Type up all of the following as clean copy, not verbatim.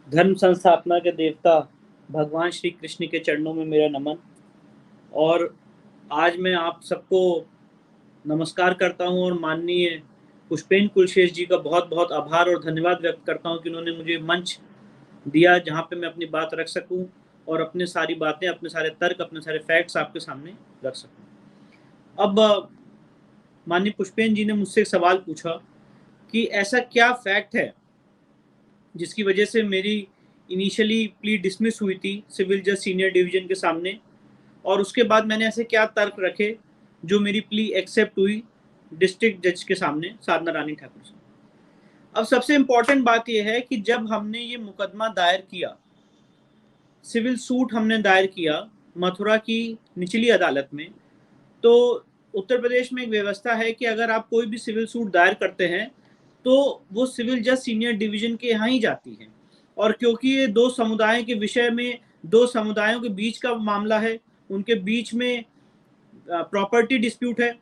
धर्म संस्थापना के देवता भगवान श्री कृष्ण के चरणों में मेरा नमन। और आज मैं आप सबको नमस्कार करता हूं और माननीय पुष्पेन कुलशेष जी का बहुत बहुत आभार और धन्यवाद व्यक्त करता हूं कि उन्होंने मुझे मंच दिया जहां पे मैं अपनी बात रख सकूं और अपने सारी बातें, अपने सारे तर्क, अपने सारे फैक्ट्स आपके सामने रख सकूं। अब माननीय पुष्पेन जी ने मुझसे एक सवाल पूछा कि ऐसा क्या फैक्ट है जिसकी वजह से मेरी इनिशियली प्ली डिसमिस हुई थी सिविल जज सीनियर डिवीजन के सामने, और उसके बाद मैंने ऐसे क्या तर्क रखे जो मेरी प्ली एक्सेप्ट हुई डिस्ट्रिक्ट जज के सामने, साधना रानी ठाकुर से। अब सबसे इंपॉर्टेंट बात यह है कि जब हमने ये मुकदमा दायर किया, सिविल सूट हमने दायर किया मथुरा की निचली अदालत में, तो उत्तर प्रदेश में एक व्यवस्था है कि अगर आप कोई भी सिविल सूट दायर करते हैं तो वो सिविल जज सीनियर डिवीजन के यहाँ ही जाती है। और क्योंकि ये दो समुदायों के विषय में, दो समुदायों के बीच का मामला है, उनके बीच में प्रॉपर्टी डिस्प्यूट है,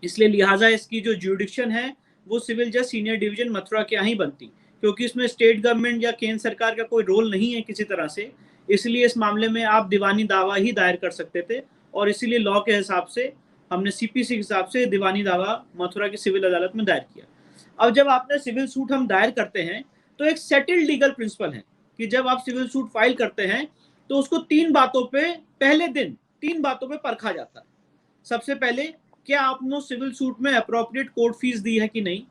इसलिए लिहाजा इसकी जो ज्यूडिक्शन है वो सिविल जज सीनियर डिवीजन मथुरा के यहाँ ही बनती, क्योंकि इसमें स्टेट गवर्नमेंट या केंद्र सरकार का कोई रोल नहीं है किसी तरह से। इसलिए इस मामले में आप दीवानी दावा ही दायर कर सकते थे, और इसीलिए लॉ के हिसाब से हमने सीपीसी के हिसाब से दीवानी दावा मथुरा की सिविल अदालत में दायर किया। अब जब आपने सिविल सूट हम दायर करते हैं तो एक सेटल्ड लीगल प्रिंसिपल है कि जब आप सिविल सूट फाइल करते हैं तो उसको तीन बातों पे, पहले दिन तीन बातों पे परखा जाता है। सबसे पहले, क्या आपने सिविल सूट में अप्रोप्रिएट कोर्ट फीस दी है कि नहीं।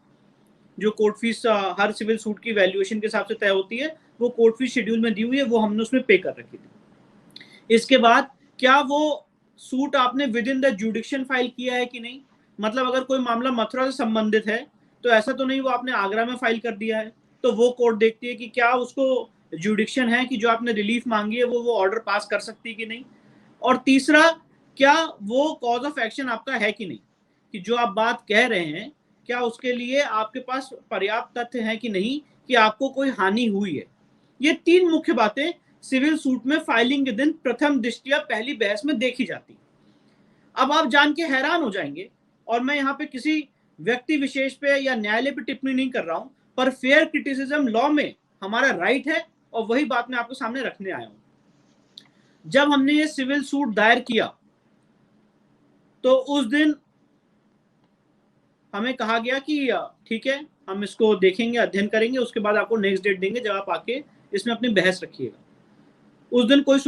जो कोर्ट फीस हर सिविल सूट की वैल्यूएशन के हिसाब से तय होती है, वो कोर्ट फीस शेड्यूल में दी हुई है, वो हमने उसमें पे कर रखी थी। इसके बाद, क्या वो सूट आपने विद इन द जुडिक्शन फाइल किया है कि नहीं। मतलब अगर कोई मामला मथुरा से संबंधित है तो ऐसा तो नहीं वो आपने आगरा में फाइल कर दिया है, तो वो कोर्ट देखती है कि क्या उसको जुडिक्शन है कि जो आपने रिलीफ मांगी है वो ऑर्डर पास कर सकती है कि नहीं। और तीसरा, क्या वो कॉज ऑफ एक्शन आपका है कि नहीं, कि जो आप बात कह रहे हैं क्या उसके लिए आपके पास पर्याप्त तथ्य हैं कि नहीं, कि आपको कोई हानि हुई है। ये तीन मुख्य बातें सिविल सूट में फाइलिंग के दिन प्रथम दृष्टया पहली बहस में देखी जाती। अब आप जान के हैरान हो जाएंगे, और मैं यहाँ पे किसी व्यक्ति विशेष पे या न्यायालय पे टिप्पणी नहीं कर रहा हूं, पर फेयर क्रिटिसिज्म लॉ में हमारा राइट है, और वही बात मैं आपके सामने रखने आया हूं। जब हमने ये सिविल सूट दायर किया तो उस दिन हमें कहा गया कि ठीक है, हम इसको देखेंगे, अध्ययन करेंगे, उसके बाद आपको नेक्स्ट डेट देंगे जब आप आके इसमें अपनी बहस रखिएगा। उस दिन कोई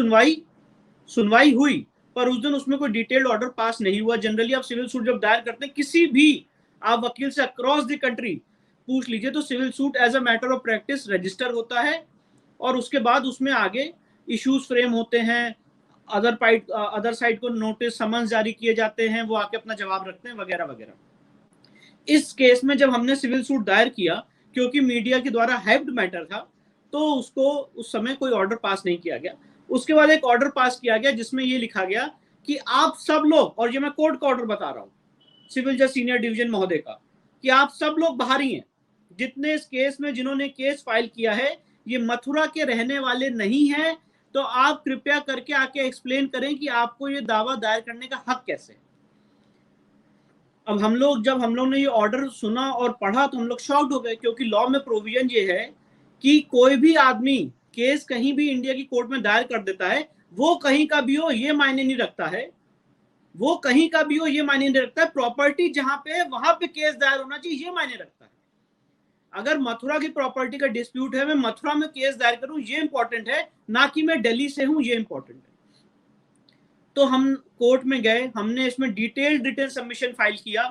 सुनवाई हुई, पर उस दिन उसमें कोई डिटेल्ड ऑर्डर पास नहीं हुआ। जनरली आप सिविल सूट जब दायर करते हैं, किसी भी आप वकील से अक्रॉस द कंट्री पूछ लीजिए, तो civil suit as a matter of practice register होता है, और उसके बाद उसमें आगे इश्यूज फ्रेम होते हैं, अदर साइड को नोटिस समन्स जारी किए जाते हैं, वो आके अपना जवाब रखते हैं, वगैरह वगैरह। इस केस में जब हमने सिविल सूट दायर किया, क्योंकि मीडिया के द्वारा हाइप्ड मैटर था, तो उसको उस समय कोई ऑर्डर पास नहीं किया गया। उसके बाद एक ऑर्डर पास किया गया जिसमें यह लिखा गया कि आप सब लोग, और ये मैं कोर्ट का ऑर्डर बता रहा हूं सिविल जज सीनियर डिवीजन महोदय का, कि आप सब लोग बाहरी हैं, जितने इस केस में जिन्होंने केस फाइल किया है ये मथुरा के रहने वाले नहीं है, तो आप कृपया करके आके एक्सप्लेन करें कि आपको ये दावा दायर करने का हक कैसे है। अब जब हम लोग ने ये ऑर्डर सुना और पढ़ा तो हम लोग शॉक्ड हो गए, क्योंकि लॉ में प्रोविजन ये है कि कोई भी आदमी केस कहीं भी इंडिया की कोर्ट में दायर कर देता है, वो कहीं का भी हो ये मायने नहीं रखता है, वो कहीं का भी हो ये मायने नहीं रखता है, प्रॉपर्टी जहां पे है वहां पे केस दायर होना चाहिए ये मायने रखता है। अगर मथुरा की प्रॉपर्टी का डिस्प्यूट है, मैं मथुरा में केस दायर करूं ये इंपॉर्टेंट है, ना कि मैं दिल्ली से हूं ये इंपॉर्टेंट है। तो हम कोर्ट में गए, हमने इसमें डिटेल्ड रिटन सबमिशन फाइल किया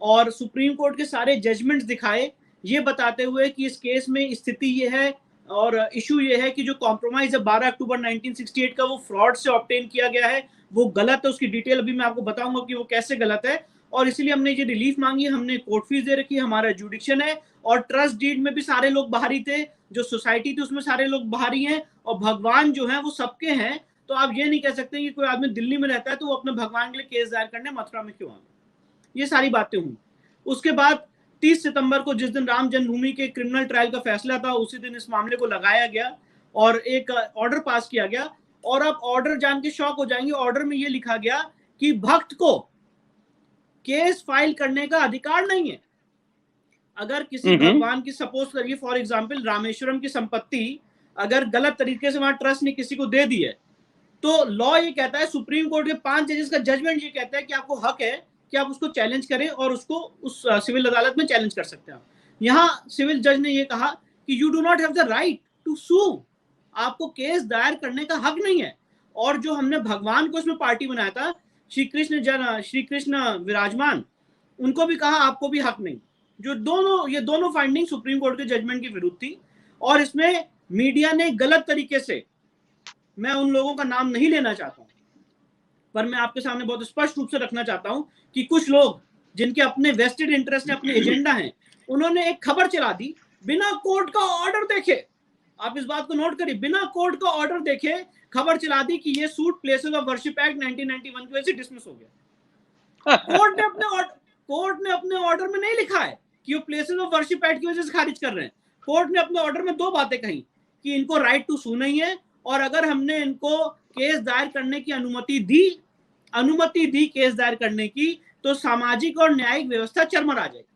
और सुप्रीम कोर्ट के सारे जजमेंट्स दिखाए, ये बताते हुए कि इस केस में स्थिति ये है और इशू ये है कि जो कॉम्प्रोमाइज है 12 अक्टूबर 1968 का, वो फ्रॉड से ऑब्टेन किया गया है, वो गलत है। उसकी डिटेल अभी मैं आपको बताऊंगा कि वो कैसे गलत है, और इसीलिए हमने ये रिलीफ मांगी, हमने कोर्ट फीस दे रखी, हमारा जुडिक्शन है, और ट्रस्ट डीड में भी सारे लोग बाहरी थे, जो सोसाइटी थी उसमें सारे लोग बाहरी हैं, और भगवान जो है वो सबके हैं। तो आप ये नहीं कह सकते कि कोई आदमी दिल्ली में रहता है तो वो अपने भगवान के लिए केस दायर करने मथुरा में क्यों आ। ये सारी बातें हुई। उसके बाद 30 सितंबर को, जिस दिन राम जन्मभूमि के क्रिमिनल ट्रायल का फैसला था, उसी दिन इस मामले को लगाया गया और एक ऑर्डर पास किया गया। और आप ऑर्डर जान के शॉक हो जाएंगे, ऑर्डर में ये लिखा गया कि भक्त को केस फाइल करने का अधिकार नहीं है। अगर किसी भगवान की, सपोज करिए फॉर एग्जाम्पल रामेश्वरम की संपत्ति अगर गलत तरीके से वहां ट्रस्ट ने किसी को दे दी है, तो लॉ ये कहता है, सुप्रीम कोर्ट के 5 जजेस का जजमेंट ये कहता है कि आपको हक है कि आप उसको चैलेंज करें और उसको उस सिविल अदालत में चैलेंज कर सकते हैं। यहाँ सिविल जज ने ये कहा कि you do not have the right to sue, आपको केस दायर करने का हक नहीं है। और जो हमने भगवान को इसमें पार्टी बनाया था, श्री कृष्ण विराजमान, उनको भी कहा आपको भी हक नहीं। जो ये दोनों फाइंडिंग सुप्रीम कोर्ट के जजमेंट की विरुद्ध थी। और इसमें मीडिया ने गलत तरीके से, मैं उन लोगों का नाम नहीं लेना चाहता हूं, पर मैं आपके सामने बहुत स्पष्ट रूप से रखना चाहता हूं कि कुछ लोग जिनके अपने वेस्टेड इंटरेस्ट है, अपने एजेंडा हैं, उन्होंने एक खबर चला दी बिना कोर्ट का ऑर्डर देखे। आप इस बात को नोट करिए, बिना कोर्ट का ऑर्डर देखे खबर चला दी कि ये suit places of worship act 1991 की वजह से डिसमिस हो गया। कोर्ट ने अपने ऑर्डर में नहीं लिखा है कि वो प्लेसेस ऑफ वर्शिप एक्ट की वजह से खारिज कर रहे हैं। कोर्ट ने अपने ऑर्डर में 2 बातें कही कि इनको राइट टू सू नहीं है, और अगर हमने इनको केस दायर करने की अनुमति दी केस दायर करने की, तो सामाजिक और न्यायिक व्यवस्था चरमरा जाएगी।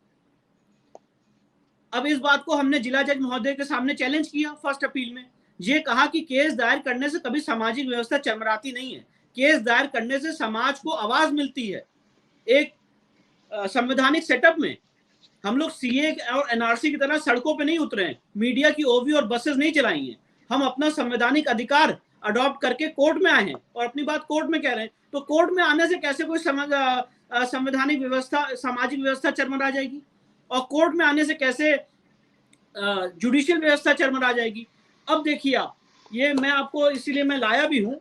अब इस बात को हमने जिला जज महोदय के सामने चैलेंज किया फर्स्ट अपील में। ये कहा कि केस दायर करने से कभी सामाजिक व्यवस्था चरमराती नहीं है, केस दायर करने से समाज को आवाज मिलती है। एक संवैधानिक सेटअप में हम लोग सीए और एनआरसी की तरह सड़कों पे नहीं उतरे हैं, मीडिया की ओवी और बसेस नहीं चलाई हैं। हम अपना संवैधानिक अधिकार अडॉप्ट करके कोर्ट में आए हैं और अपनी बात कोर्ट में कह रहे हैं। तो कोर्ट में आने से कैसे कोई संवैधानिक व्यवस्था, सामाजिक व्यवस्था चरमरा जाएगी, और कोर्ट में आने से कैसे जुडिशियल व्यवस्था चरमरा जाएगी। अब देखिए आप, ये मैं आपको इसीलिए मैं लाया भी हूं,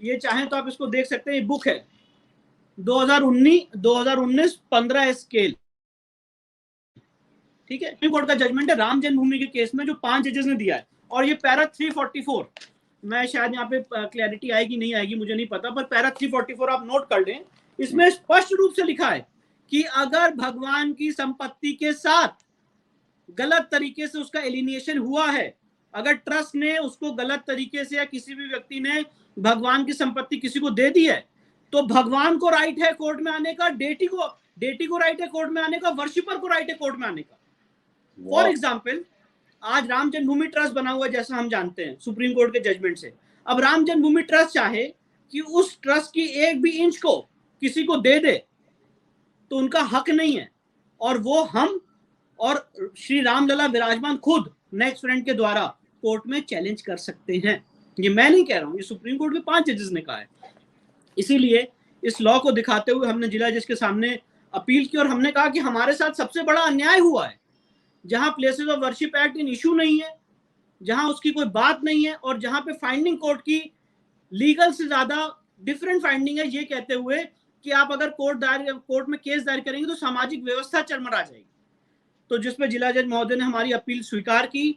ये चाहें तो आप इसको देख सकते हैं। ये बुक है 2019 15 स्केल, ठीक है। सुप्रीम कोर्ट का जजमेंट है राम जन्मभूमि के केस में, जो 5 जजेस ने दिया है। और ये पैरा 344, मैं शायद यहाँ पे क्लैरिटी आएगी नहीं आएगी मुझे नहीं पता, पर पैरा 344 आप नोट कर लें। इसमें स्पष्ट रूप से लिखा है कि अगर भगवान की संपत्ति के साथ गलत तरीके से उसका एलिनिएशन हुआ है, अगर ट्रस्ट ने उसको गलत तरीके से या किसी भी व्यक्ति ने भगवान की संपत्ति किसी को दे दी है, तो भगवान को राइट है कोर्ट में आने का, डेटी को राइट है कोर्ट में आने का, वर्शिपर को राइट है कोर्ट में आने का। फॉर एग्जाम्पल, आज राम जन्मभूमि ट्रस्ट बना हुआ है, जैसा हम जानते हैं सुप्रीम कोर्ट के जजमेंट से। अब राम जन्मभूमि ट्रस्ट चाहे कि उस ट्रस्ट की एक भी इंच को किसी को दे दे, तो उनका हक नहीं है, और वो हम और श्री रामलला विराजमान खुद नेक्स्ट फ्रेंड के द्वारा कोर्ट में चैलेंज कर सकते हैं। ये मैं नहीं कह रहा हूं, ये सुप्रीम कोर्ट के 5 जजेस ने कहा है। इसीलिए इस लॉ को दिखाते हुए हमने जिला जज के सामने अपील की, और हमने कहा कि हमारे साथ सबसे बड़ा अन्याय हुआ है, जहां places of worship act in issue नहीं है, जहां उसकी कोई बात नहीं है, और जहां पे फाइंडिंग कोर्ट की लीगल से ज्यादा डिफरेंट फाइंडिंग है, ये कहते हुए कि आप अगर कोर्ट में केस दायर करेंगे तो सामाजिक व्यवस्था चरमरा जाएगी। तो जिसपे जिला जज महोदय ने हमारी अपील स्वीकार की।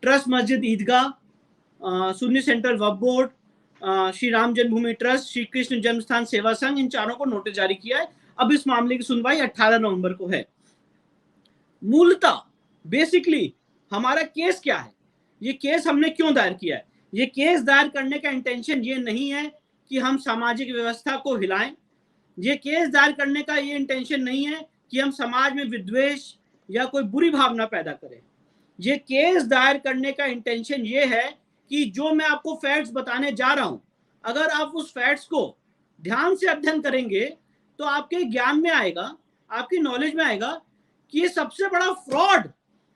ट्रस्ट मस्जिद ईदगाह, सुन्नी सेंट्रल वक्फ बोर्ड, श्री राम जन्मभूमि ट्रस्ट, श्री कृष्ण जन्मस्थान सेवा संघ, इन चारों को नोटिस जारी किया है। अब इस मामले की सुनवाई 18 नवंबर को है। मूलतः बेसिकली हमारा केस क्या है, ये केस हमने क्यों दायर किया है? ये केस दायर करने का इंटेंशन ये नहीं है कि हम सामाजिक व्यवस्था को हिलाएं। ये केस दायर करने का ये इंटेंशन नहीं है कि हम समाज में विद्वेष या कोई बुरी भावना पैदा करें। ये केस दायर करने का इंटेंशन ये है कि जो मैं आपको फैक्ट्स बताने जा रहा हूं, अगर आप उस फैक्ट्स को ध्यान से अध्ययन करेंगे तो आपके ज्ञान में आएगा, आपकी नॉलेज में आएगा कि ये सबसे बड़ा फ्रॉड,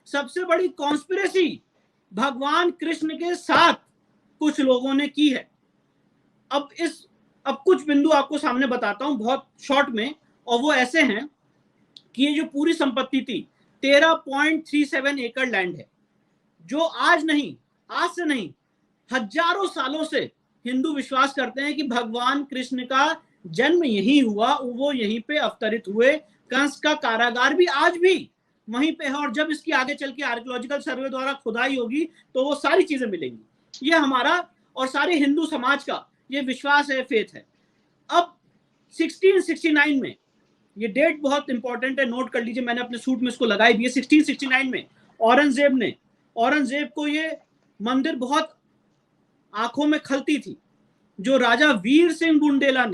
सबसे बड़ी कॉन्स्पिरेसी भगवान कृष्ण के साथ कुछ लोगों ने की है। अब कुछ बिंदु आपको सामने बताता हूं बहुत शॉर्ट में, और वो ऐसे हैं कि ये जो पूरी संपत्ति थी 13.37 एकड़ लैंड है, जो आज से नहीं हजारों सालों से हिंदू विश्वास करते हैं कि भगवान कृष्ण का जन्म यहीं हुआ, वो यहीं पे अवतरित हुए। कंस का कारागार भी आज भी वहीं पे है, और जब इसकी आगे चल के आर्कियोलॉजिकल सर्वे द्वारा खुदाई होगी तो वो सारी चीजें मिलेंगी। ये हमारा और सारे हिंदू समाज का ये विश्वास है, फेथ है। अब 1669 में, ये डेट बहुत इंपॉर्टेंट है, नोट कर लीजिए, मैंने अपने सूट में इसको लगाई भी है। 1669 में औरंगजेब को ये मंदिर बहुत आंखों में खलती थी, जो राजा वीर सिंह बुंडेला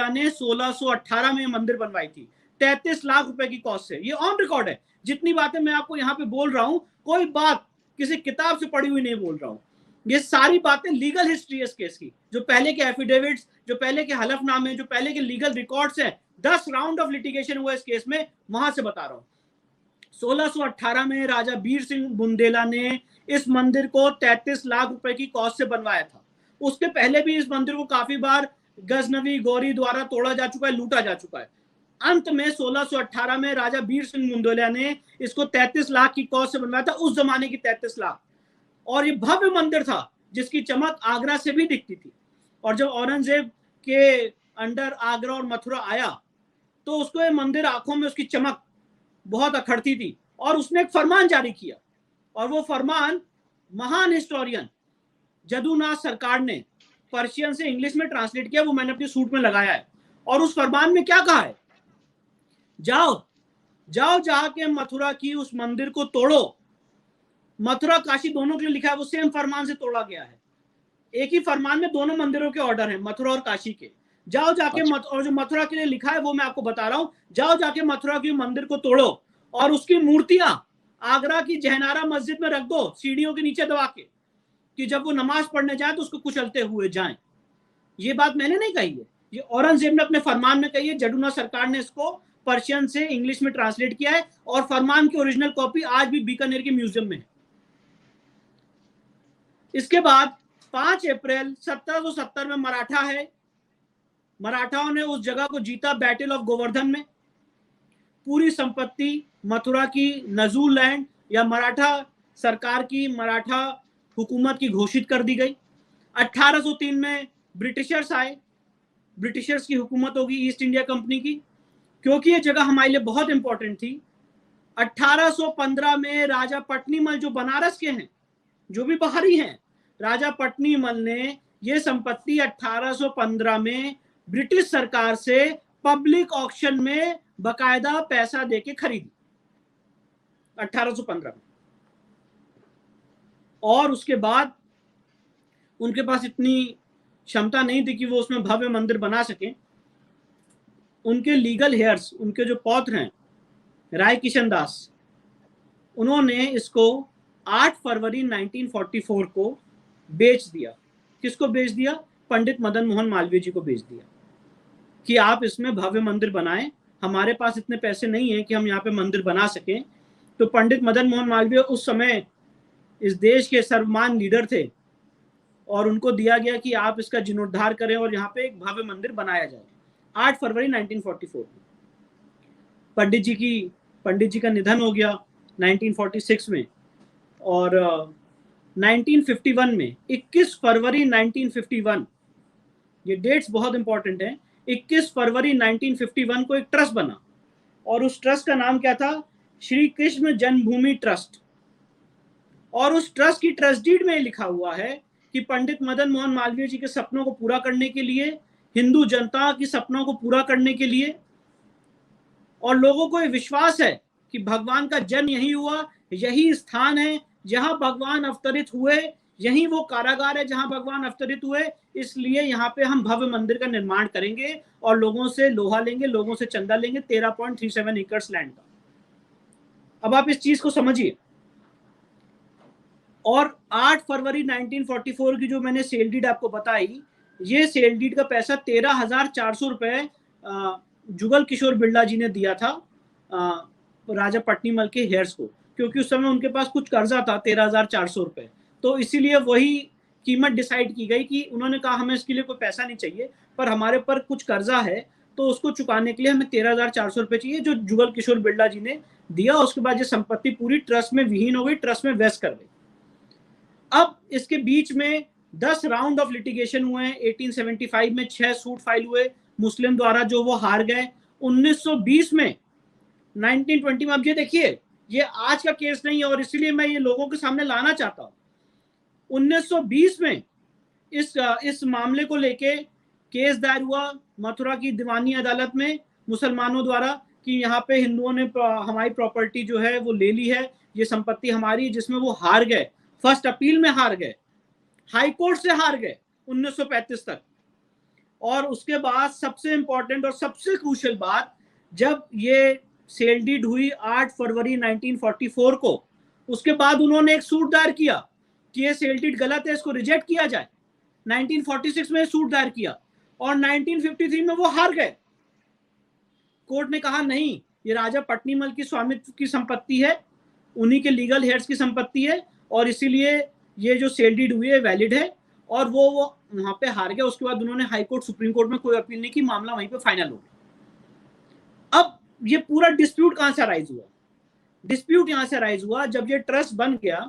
ने 1618 में मंदिर बनवाई थी 33 लाख रुपए की कॉस्ट से। ये ऑन रिकॉर्ड है। जितनी बातें मैं आपको यहाँ पे बोल रहा हूं, कोई बात किसी किताब से पढ़ी हुई नहीं बोल रहा हूं। ये सारी बातें लीगल हिस्ट्री है इस केस की, जो पहले के एफिडेविट्स, जो पहले के हलफनामे, जो पहले के लीगल रिकॉर्ड्स हैं, 10 राउंड ऑफ लिटिगेशन हुआ इस केस में, वहां से बता रहा हूं। 1618 में राजा बीर सिंह बुंदेला ने इस मंदिर को 33 लाख रुपए की कॉस्ट से बनवाया था। उसके पहले भी इस मंदिर को काफी बार गजनवी गौरी द्वारा तोड़ा जा चुका है, लूटा जा चुका है। अंत में 1618 में राजा बीर सिंह बुंदेला ने इसको 33 लाख की कॉस्ट से बनवाया था, उस जमाने की 33 लाख। और ये भव्य मंदिर था जिसकी चमक आगरा से भी दिखती थी। और जब औरंगजेब के अंडर आगरा और मथुरा आया तो उसको ये मंदिर आंखों में उसकी चमक बहुत अखड़ती थी, और उसने एक फरमान जारी किया, और वो फरमान महान हिस्टोरियन जदुनाथ सरकार ने पर्शियन से इंग्लिश में ट्रांसलेट किया, वो मैंने अपने सूट में लगाया है। और उस फरमान में क्या कहा है, जाओ जाओ जाके मथुरा की उस मंदिर को तोड़ो। मथुरा काशी दोनों के लिए लिखा है, वो सेम फरमान से तोड़ा गया है। एक ही फरमान में दोनों मंदिरों के ऑर्डर हैं, मथुरा और काशी के। जाओ जाके और जो मथुरा के लिए लिखा है वो मैं आपको बता रहा हूं, जाओ जाके मथुरा की मंदिर को तोड़ो और उसकी मूर्तियां आगरा की जहनारा मस्जिद में रख दो, सीढ़ियों के नीचे दबा के, कि जब वो नमाज पढ़ने जाए तो उसको कुचलते हुए जाएं। ये बात मैंने नहीं कही है, ये औरंगजेब ने अपने फरमान में कही है। जदुनाथ सरकार ने इसको पर्शियन से इंग्लिश में ट्रांसलेट किया है, और फरमान की ओरिजिनल कॉपी आज भी बीकानेर के म्यूजियम में है। इसके बाद 5 अप्रैल 1770 में मराठाओं ने उस जगह को जीता बैटल ऑफ गोवर्धन में। पूरी संपत्ति मथुरा की नजूल लैंड या मराठा सरकार की, मराठा हुकूमत की घोषित कर दी गई। 1803 में ब्रिटिशर्स आए, ब्रिटिशर्स की हुकूमत होगी ईस्ट इंडिया कंपनी की, क्योंकि ये जगह हमारे लिए बहुत इंपॉर्टेंट थी। 1815 में राजा पटनीमल, जो बनारस के हैं, जो भी बाहरी हैं, राजा पटनीमल ने ये संपत्ति 1815 में ब्रिटिश सरकार से पब्लिक ऑक्शन में बकायदा पैसा देके खरीदी 1815 में। और उसके बाद उनके पास इतनी क्षमता नहीं थी कि वो उसमें भव्य मंदिर बना सकें। उनके लीगल हेयर्स, उनके जो पौत्र हैं राय किशन दास, उन्होंने इसको 8 फरवरी 1944 को बेच दिया। किसको बेच दिया? पंडित मदन मोहन मालवीय जी को बेच दिया कि आप इसमें भव्य मंदिर बनाएं, हमारे पास इतने पैसे नहीं है कि हम यहाँ पे मंदिर बना सकें। तो पंडित मदन मोहन मालवीय उस समय इस देश के सर्वमान्य लीडर थे, और उनको दिया गया कि आप इसका जीर्णोद्धार करें और यहाँ पे एक भव्य मंदिर बनाया जाए। 8 फरवरी 1944 में पंडित जी का निधन हो गया 1946 में, और 1951 में 21 फरवरी 1951, ये डेट्स बहुत इंपॉर्टेंट हैं, 21 फरवरी 1951 को एक ट्रस्ट बना, और उस ट्रस्ट का नाम क्या था? श्री कृष्ण जन्मभूमि ट्रस्ट। और उस ट्रस्ट की ट्रस्ट डीड में लिखा हुआ है कि पंडित मदन मोहन मालवीय जी के सपनों को पूरा करने के लिए, हिंदू जनता की सपनों को पूरा करने के लिए, और लोगों को ये विश्वास है कि भगवान का जन्म यही हुआ, यही स्थान है जहां भगवान अवतरित हुए, यही वो कारागार है जहां भगवान अवतरित हुए, इसलिए यहाँ पे हम भव्य मंदिर का निर्माण करेंगे और लोगों से लोहा लेंगे, लोगों से चंदा लेंगे 13.37 एकड़ लैंड का। अब आप इस चीज को समझिए। और 8 फरवरी 1944 की जो मैंने सेल डीड आपको बताई, ये सेल डीड का पैसा 13,400 रुपए जुगल किशोर बिरला जी ने दिया था राजा पटनीमल के हेयर्स को, क्योंकि उस समय उनके पास कुछ कर्जा था 13,400 रुपए। तो इसीलिए वही कीमत डिसाइड की गई कि उन्होंने कहा हमें इसके लिए कोई पैसा नहीं चाहिए, पर हमारे पर कुछ कर्जा है तो उसको चुकाने के लिए हमें 13,400 रुपए चाहिए, जो जुगल किशोर बिरला जी ने दिया। उसके बाद ये संपत्ति पूरी ट्रस्ट में विहीन हो गई, ट्रस्ट में वेस्ट कर गई। अब इसके बीच में 10 राउंड ऑफ लिटिगेशन हुए हैं। 1875 में 6 सूट फाइल हुए मुस्लिम द्वारा, जो वो हार गए। 1920 में 1920 में, अब ये देखिए ये आज का केस नहीं है और इसीलिए मैं ये लोगों के सामने लाना चाहता हूं। 1920 में इस मामले को लेके केस दायर हुआ मथुरा की दीवानी अदालत में मुसलमानों द्वारा कि यहाँ पे हिंदुओं ने हमारी प्रॉपर्टी जो है वो ले ली है, ये संपत्ति हमारी, जिसमें वो हार गए। फर्स्ट अपील में हार गए, हाई कोर्ट से हार गए 1935 तक। और उसके बाद सबसे इंपॉर्टेंट और सबसे क्रूशियल बात, जब ये सेल डीड हुई 8 फरवरी 1944 को, उसके बाद उन्होंने एक सूट दायर किया कि ये सेल डीड गलत है, इसको रिजेक्ट किया जाए। 1946 में सूट दायर किया और 1953 में वो हार गए। कोर्ट ने कहा नहीं, ये राजा पट्नीमल की स्वामित्व की संपत्ति है, उन्हीं के लीगल हेयर्स की संपत्ति है और इसीलिए ये जो सेल डीड हुई है वैलिड है। और वो वहां पे हार गया। उसके बाद उन्होंने हाई कोर्ट, सुप्रीम कोर्ट में कोई अपील नहीं की, मामला वहीं पे फाइनल हो गया। अब ये पूरा डिस्प्यूट कहां से अराइज हुआ? डिस्प्यूट यहां से अराइज हुआ जब ये ट्रस्ट बन गया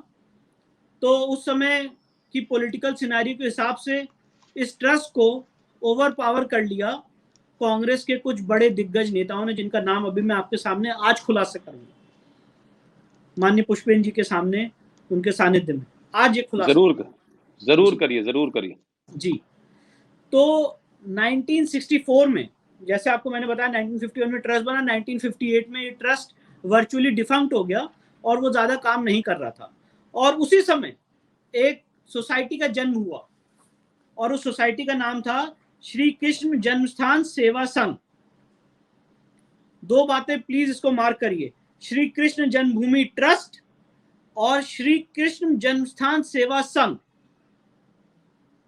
तो उस समय की पॉलिटिकल सिनेरियो के हिसाब से इस ट्रस्ट को ओवर पावर कर लिया कांग्रेस के कुछ बड़े दिग्गज नेताओं ने, जिनका नाम अभी मैं आपके सामने आज खुलासा करूंगा, माननीय पुष्पेन जी के सामने, उनके सानिध्य में आज ये खुलासा। जरूर करिए जी। तो 1964 में, जैसे आपको मैंने बताया, 1951 में ट्रस्ट बना, 1958 में ये ट्रस्ट वर्चुअली डिफंक्ट हो गया और वो ज्यादा काम नहीं कर रहा था। और उसी समय एक सोसाइटी का जन्म हुआ और उस सोसाइटी का नाम था श्री कृष्ण जन्मस्थान सेवा संघ। दो बातें प्लीज इसको मार्क करिए, श्री कृष्ण जन्मभूमि ट्रस्ट और श्री कृष्ण जन्मस्थान सेवा संघ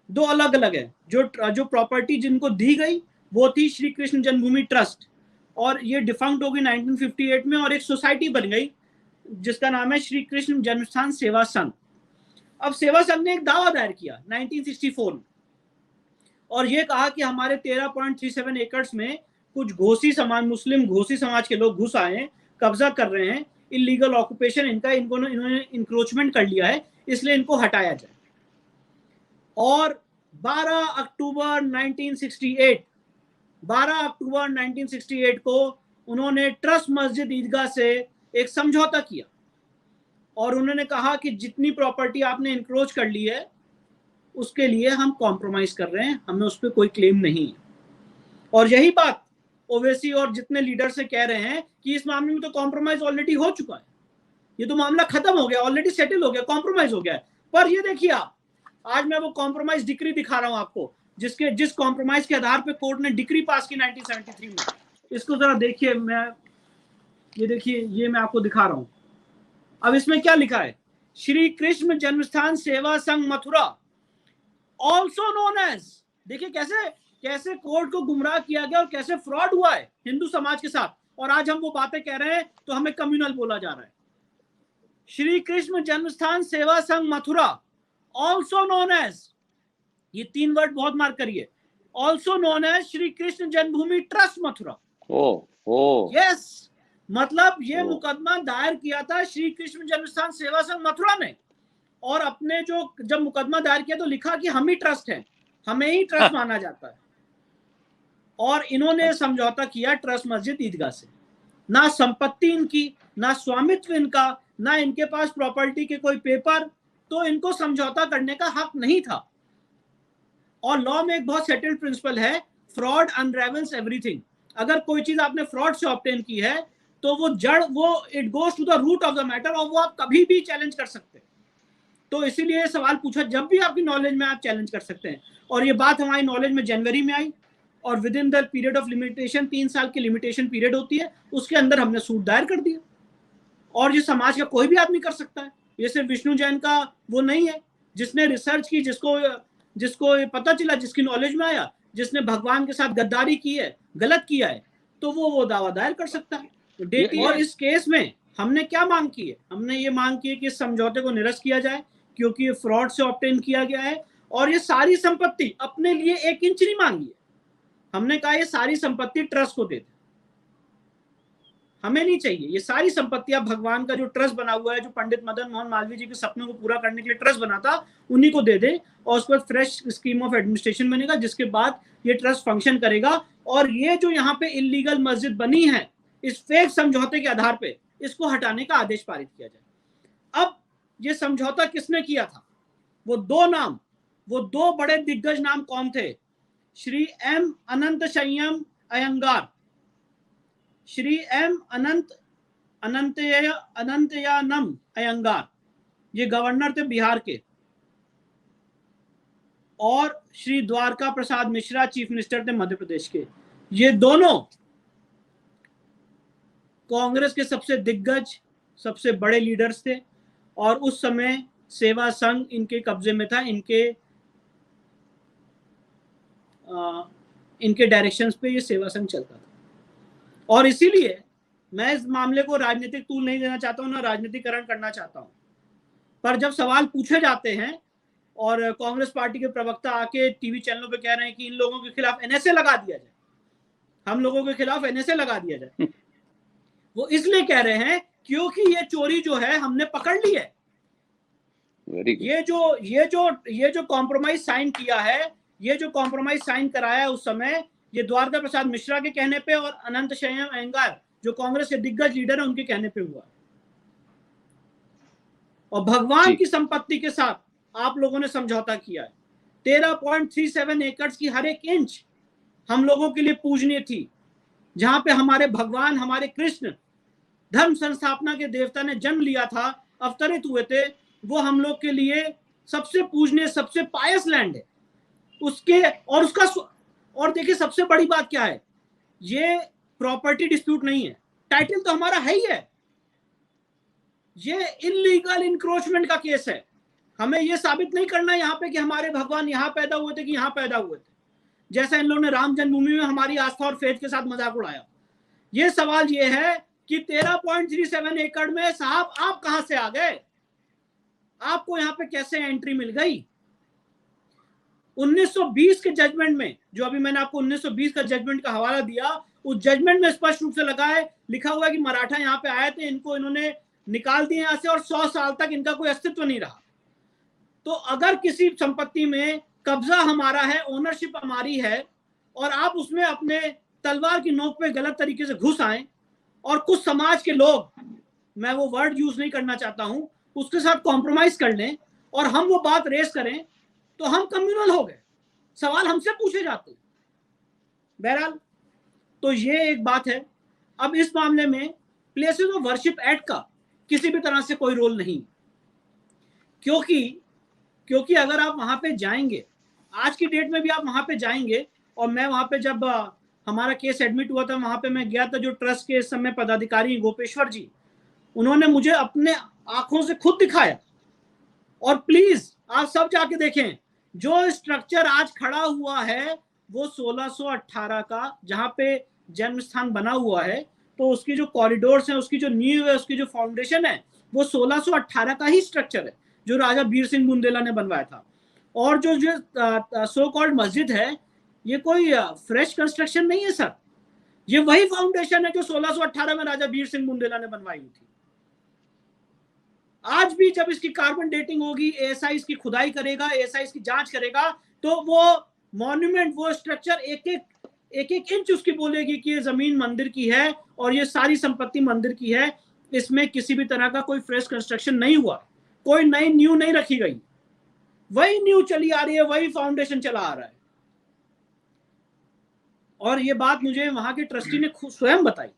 दो अलग अलग है। जो प्रॉपर्टी जिनको दी गई वो थी श्री कृष्ण जन्मभूमि ट्रस्ट और ये डिफंक्ट हो गई 1958 में और एक सोसाइटी बन गई जिसका नाम है श्री कृष्ण जन्मस्थान सेवा संघ। अब सेवा संघ ने एक दावा दायर किया 1964 में और ये कहा कि हमारे 13.37 एकड़ में कुछ घोसी समाज, मुस्लिम घोसी समाज के लोग घुस आए हैं, कब्जा कर रहे हैं, इलीगल ऑक्यूपेशन इन्होंने इंक्रोचमेंट कर लिया है, इसलिए इनको हटाया जाए। और 12 अक्टूबर 1968 को उन्होंने ट्रस्ट मस्जिद ईदगाह से एक समझौता किया और उन्होंने कहा कि जितनी प्रॉपर्टी आपने इंक्रोच कर ली है उसके लिए हम कॉम्प्रोमाइज कर रहे हैं, हमें उस पर कोई क्लेम नहीं है। और यही बात ओवैसी और जितने लीडर से कह रहे हैं कि इस मामले में तो कॉम्प्रोमाइज ऑलरेडी हो चुका है, ये तो मामला खत्म हो गया, ऑलरेडी सेटल हो गया, कॉम्प्रोमाइज हो गया है। पर ये देखिए आप, आज मैं वो कॉम्प्रोमाइज डिक्री दिखा रहा हूं आपको, जिस कॉम्प्रोमाइज के आधार पे कोर्ट ने डिक्री पास की 1973 में। इसको जरा देखिए, ये देखिए, ये मैं आपको दिखा रहा हूं। अब इसमें क्या लिखा है? श्री कृष्ण जन्मस्थान सेवा संघ मथुरा ऑल्सो नोन एज, देखिए कैसे कोर्ट को गुमराह किया गया और कैसे फ्रॉड हुआ है हिंदू समाज के साथ। और आज हम वो बातें कह रहे हैं तो हमें कम्युनल बोला जा रहा है। श्री कृष्ण जन्मस्थान सेवा संघ मथुरा ऑल्सो नोन एज, ये 3 वर्ड बहुत मार्क करिए, also known as Shri Krishna Janmabhoomi trust Mathura. Yes, मतलब ये मुकदमा दायर किया था श्री कृष्ण जन्मस्थान सेवा संघ मथुरा ने और अपने जब मुकदमा दायर किया तो लिखा कि हम ही ट्रस्ट हैं, हमें ही ट्रस्ट माना जाता है। और इन्होंने समझौता किया ट्रस्ट मस्जिद ईदगाह से, ना संपत्ति इनकी, ना स्वामित्व इनका, ना इनके पास प्रॉपर्टी के कोई पेपर, तो इनको समझौता करने का हक नहीं था। और लॉ में एक बहुत सेटल्ड प्रिंसिपल है, फ्रॉड अनरेवल्स एवरीथिंग। अगर कोई चीज आपने फ्रॉड से ऑब्टेन की है तो वो it goes to the root of the matter और वो आप कभी भी चैलेंज कर सकते हैं। तो इसीलिए सवाल पूछा, जब भी आपकी नॉलेज में आप चैलेंज कर सकते हैं। और ये बात हमारी नॉलेज में जनवरी में आई और with in the period of limitation, 3 साल की लिमिटेशन पीरियड होती है, उसके अंदर हमने सूट दायर कर दिया। और ये समाज का कोई भी आदमी कर सकता है, ये सिर्फ विष्णु जैन का वो नहीं है, जिसने रिसर्च की, जिसको पता चला, जिसकी नॉलेज में आया, जिसने भगवान के साथ गद्दारी की है, गलत किया है, तो वो दावा दायर कर सकता है। और इस केस में हमने क्या मांग की है? हमने ये मांग की है कि इस समझौते को निरस्त किया जाए क्योंकि ये फ्रॉड से ऑब्टेन किया गया है और ये सारी संपत्ति अपने लिए 1 इंच नहीं मांगी है। हमने कहा ये सारी संपत्ति ट्रस्ट को दे दे, हमें नहीं चाहिए ये सारी संपत्तियां। भगवान का जो ट्रस्ट बना हुआ है, जो पंडित मदन मोहन मालवीय जी के सपनों को पूरा करने के लिए ट्रस्ट बना था, उन्हीं को दे दे और उस पर फ्रेश स्कीम ऑफ एडमिनिस्ट्रेशन बनेगा, जिसके बाद ये ट्रस्ट फंक्शन करेगा। और ये जो यहाँ पे इलीगल मस्जिद बनी है इस फेक समझौते के आधार पे, इसको हटाने का आदेश पारित किया जाए। अब ये समझौता किसने किया था? वो 2 नाम, वो 2 बड़े दिग्गज नाम कौन थे? श्री एम अनंत संयम अयंगार, श्री एम अनंतयानम अयंगार, ये गवर्नर थे बिहार के, और श्री द्वारका प्रसाद मिश्रा चीफ मिनिस्टर थे मध्य प्रदेश के। ये दोनों कांग्रेस के सबसे दिग्गज, सबसे बड़े लीडर्स थे और उस समय सेवा संघ इनके कब्जे में था, इनके डायरेक्शंस पे ये सेवा संघ चलता था। और इसीलिए मैं इस मामले को राजनीतिक तूल नहीं देना चाहता हूं, ना राजनीतिकरण करना चाहता हूं, पर जब सवाल पूछे जाते हैं और कांग्रेस पार्टी के प्रवक्ता आके टीवी चैनलों पे कह रहे हैं कि इन लोगों के खिलाफ एनएसए लगा दिया जाए, हम लोगों के खिलाफ एनएसए लगा दिया जाए, वो इसलिए कह रहे हैं क्योंकि ये चोरी जो है हमने पकड़ ली है। ये जो कॉम्प्रोमाइज साइन किया है, ये जो कॉम्प्रोमाइज साइन कराया है उस समय, ये द्वारका प्रसाद मिश्रा के कहने पे और अनंत शयन अयंगार जो कांग्रेस के दिग्गज लीडर है उनके कहने पे हुआ। और भगवान की संपत्ति के साथ आप लोगों ने समझौता किया है। 13.37 एकड़ की हर एक इंच हम लोगों के लिए पूजनीय थी, जहां पे हमारे भगवान, हमारे कृष्ण धर्म संस्थापना के देवता ने जन्म लिया था, अवतरित हुए थे, वो हम लोग के लिए सबसे पूजनीय, सबसे पायस लैंड है। उसके और उसका और देखिए सबसे बड़ी बात क्या है, ये प्रॉपर्टी डिस्प्यूट नहीं है, टाइटल तो हमारा है ही है, ये इलीगल इंक्रोचमेंट का केस है। हमें ये साबित नहीं करना यहाँ पे कि हमारे भगवान यहाँ पैदा हुए थे कि यहाँ पैदा हुए थे, जैसा इन लोगों ने राम जन्मभूमि में हमारी आस्था और फेथ के साथ मजाक उड़ाया। ये सवाल ये है कि 13.37 एकड़ में साहब आप कहां से आ गए, आपको यहां पे कैसे एंट्री मिल गई? 1920 के जजमेंट में, जो अभी मैंने आपको 1920 का जजमेंट का हवाला दिया, उस जजमेंट में स्पष्ट रूप से लिखा हुआ है कि मराठा यहाँ पे आए थे, इन्होंने निकाल दिए यहां से और 100 साल तक इनका कोई अस्तित्व नहीं रहा। तो अगर किसी संपत्ति में कब्जा हमारा है, ओनरशिप हमारी है, और आप उसमें अपने तलवार की नोक पे गलत तरीके से घुस आए और कुछ समाज के लोग, मैं वो वर्ड यूज नहीं करना चाहता हूं, उसके साथ कॉम्प्रोमाइज कर लें और हम वो बात रेस करें, तो हम कम्युनल हो गए, सवाल हमसे पूछे जाते हैं। बहरहाल तो ये एक बात है। अब इस मामले में प्लेसेस ऑफ वर्शिप एक्ट का किसी भी तरह से कोई रोल नहीं, क्योंकि अगर आप वहां पे जाएंगे, आज की डेट में भी आप वहां पे जाएंगे, और मैं वहां पे जब हमारा केस एडमिट हुआ था, वहां पे मैं गया था, जो ट्रस्ट के इस समय पदाधिकारी गोपेश्वर जी, उन्होंने मुझे अपने आंखों से खुद दिखाया। और प्लीज आप सब जाके देखें, जो स्ट्रक्चर आज खड़ा हुआ है वो 1618 का, जहां पे जन्म स्थान बना हुआ है, तो उसकी जो कॉरिडोर्स हैं, उसकी जो नींव है, उसकी जो फाउंडेशन है, वो 1618 का ही स्ट्रक्चर है जो राजा बीर सिंह बुंदेला ने बनवाया था। और जो सो कॉल्ड मस्जिद है, ये कोई फ्रेश कंस्ट्रक्शन नहीं है सर, ये वही फाउंडेशन है जो 1618 में राजा बीर सिंह बुंदेला ने बनवाई थी। आज भी जब इसकी कार्बन डेटिंग होगी, एएसआई इसकी खुदाई करेगा, एएसआई इसकी जांच करेगा, तो वो मॉन्यूमेंट, वो स्ट्रक्चर एक एक इंच उसकी बोलेगी कि ये जमीन मंदिर की है और ये सारी संपत्ति मंदिर की है। इसमें किसी भी तरह का कोई फ्रेश कंस्ट्रक्शन नहीं हुआ, कोई नई न्यू नहीं रखी गई, वही न्यू चली आ रही है, वही फाउंडेशन चला आ रहा है। और ये बात मुझे वहां के ट्रस्टी ने स्वयं बताई।